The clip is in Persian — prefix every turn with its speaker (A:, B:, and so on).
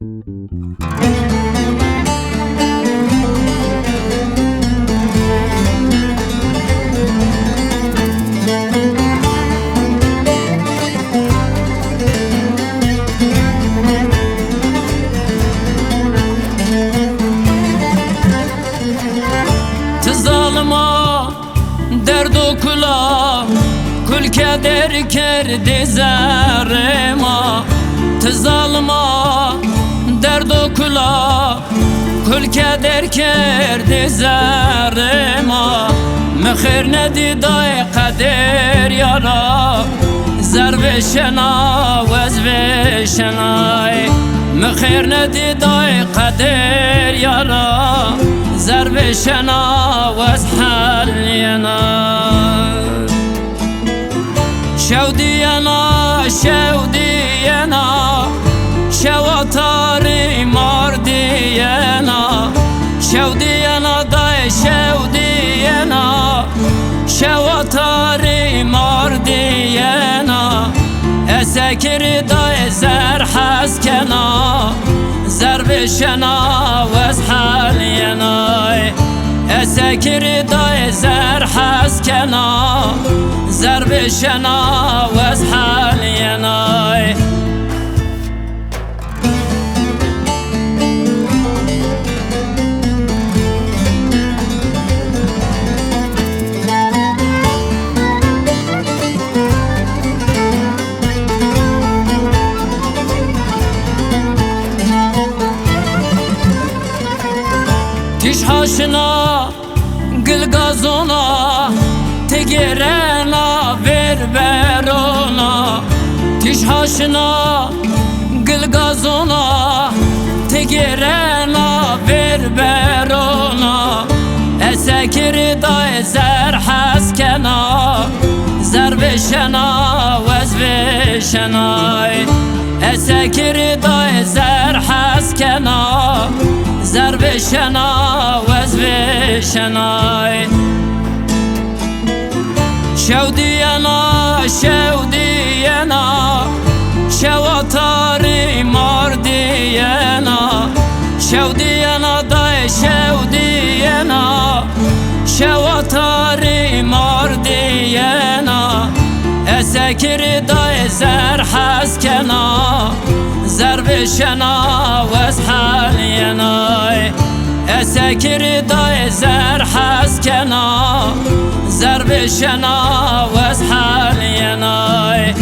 A: درد و کلا کل کدر کرد زر ما ظالما درد و کلا کل کدر کرد زر ما مخیر ندیدای قدر یارا زر بشنا وز بشنای مخیر ندیدای قدر یارا زر بشنا وز حلینا شودینا شودینا شواتاری ماردینا شودینا دای شودینا شواتاری ماردینا اسکری دای زر حسکنا زر بشنا وز حالینای اسکری دای زر حسکنا زر بشنا وز حالینای تیش هاشنا گل گازونا تگرنا ور برونا تیش هاشنا گل گازونا تگرنا ور برونا اسکر دای زر حسکنا زر بشنا وز بشنای اسکر دای زر حسکنا زر بشنا وز بشنای شودینا شودینا شواتاری ماردینا شودینا دای شودینا شواتاری ماردینا اسکر دای زر حسکنا زر بشنا وز حالینای اسکر دای زر حسکنا زر بشنا وز حالینای